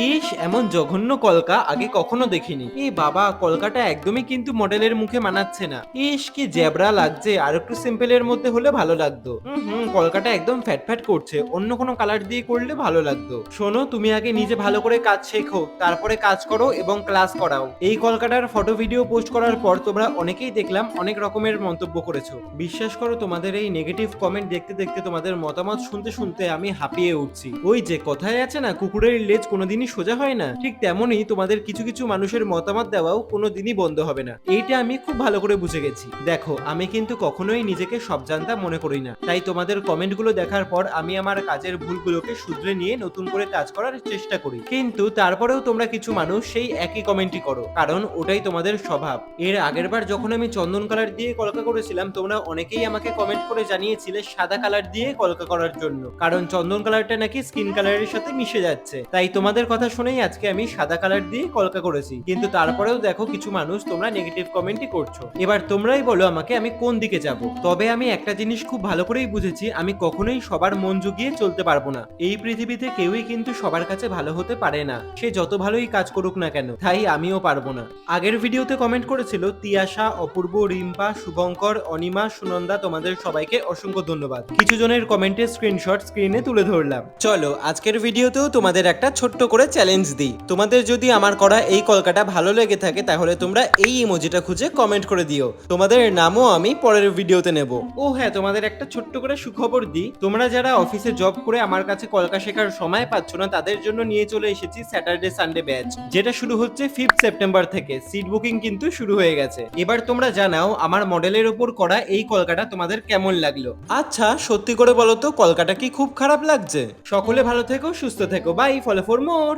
ইস, এমন জঘন্য কলকা আগে কখনো দেখিনি। এই বাবা, কলকাটা একদমই কিন্তু মডেলের মুখে মানাচ্ছে না। ইস, কি জ্যাবরা লাগছে, আর একটু সিম্পলের মধ্যে হলে ভালো লাগতো। কলকাটা একদম ফ্যাট ফ্যাট করছে, অন্য কোনো কালার দিয়ে করলে ভালো লাগতো। শোনো, তুমি আগে নিজে ভালো করে কাজ শেখো, তারপরে কাজ করো এবং ক্লাস করাও। এই কলকাটার ফটো ভিডিও পোস্ট করার পর তোমরা অনেকেই দেখলাম অনেক রকমের মন্তব্য করেছো। বিশ্বাস করো, তোমাদের এই নেগেটিভ কমেন্ট দেখতে দেখতে, তোমাদের মতামত শুনতে শুনতে আমি হাঁপিয়ে উঠছি। ওই যে কথায় আছে না, কুকুরের লেজ কোনোদিনই সোজা হয় না, ঠিক তেমনই তোমাদের কিছু কিছু মানুষের মতামত দেওয়াও কোনোদিনই বন্ধ হবে না। এইটা আমি খুব ভালো করে বুঝে গেছি। দেখো, আমি কিন্তু কখনোই নিজেকে সব জানতা মনে করি না, তাই তোমাদের কমেন্টগুলো দেখার পর আমি আমার কাজের ভুলগুলোকে শুধরে নিয়ে নতুন করে কাজ করার চেষ্টা করি। কিন্তু তারপরেও তোমরা কিছু মানুষ সেই একই কমেন্টই করো, কারণ ওটাই তোমাদের স্বভাব। এর আগের বার যখন আমি চন্দন কালার দিয়ে কলকা করেছিলাম, তোমরা অনেকেই আমাকে কমেন্ট করে জানিয়েছিলে সাদা কালার দিয়ে কলকা করার জন্য, কারণ চন্দন কালারটা নাকি স্কিন কালারের সাথে মিশে যাচ্ছে। তাই তোমাদের কথা শুনেই আজকে আমি সাদা কালার দিয়ে কলকা করেছি। কিন্তু তারপরেও দেখো, কিছু মানুষ তোমরা নেগেটিভ কমেন্টই করছো। এবার তোমরাই বলো আমাকে আমি কোন দিকে যাব। তবে আমি একটা জিনিস খুব ভালো করেই বুঝেছি, আমি কখনোই সবার মন জুগিয়ে চলতে পারবো না। এই পৃথিবীতে কেউই কিন্তু সবার কাছে ভালো হতে পারে না, সে যত ভালোই কাজ করুক না কেন। তাই আমিও পারবো না। আগের ভিডিওতে কমেন্ট করেছিল তিয়াশা, অপূর্ব, রিম্পা, শুভঙ্কর, অনিমা, সুনন্দা, তোমাদের সবাইকে অসংখ্য ধন্যবাদ। কিছু জনের কমেন্টের স্ক্রিনশট স্ক্রিনে তুলে ধরলাম। চলো, আজকের ভিডিওতেও তোমাদের একটা ছোট্ট করে চ্যালেঞ্জ দিই। তোমাদের যদি আমার করা এই কলকাটা ভালো লেগে থাকে, তাহলে তোমরা এই ইমোজিটা খুঁজে কমেন্ট করে দিও। তোমাদের নামও আমি পরের ভিডিওতে নেব। ও হ্যাঁ, তোমাদের একটা ছোট্ট করে সুখবর দিই। তোমরা যারা অফিসে জব করে আমার কাছে কলকা শেখার সময় পাচ্ছ না, তাদের জন্য নিয়ে চলে এসেছি স্যাটারডে সানডে ব্যাচ, যেটা শুরু হচ্ছে 5 সেপ্টেম্বর থেকে। সিট বুকিং কিন্তু শুরু হয়ে গেছে। এবার তোমরা জানাও আমার মডেলের উপর করা এই কলকাটা তোমাদের কেমন লাগলো। আচ্ছা, সত্যি করে বলো তো, কলকাটা কি খুব খারাপ লাগছে? সকলে ভালো থেকো, সুস্থ থেকো। Bye, follow for more.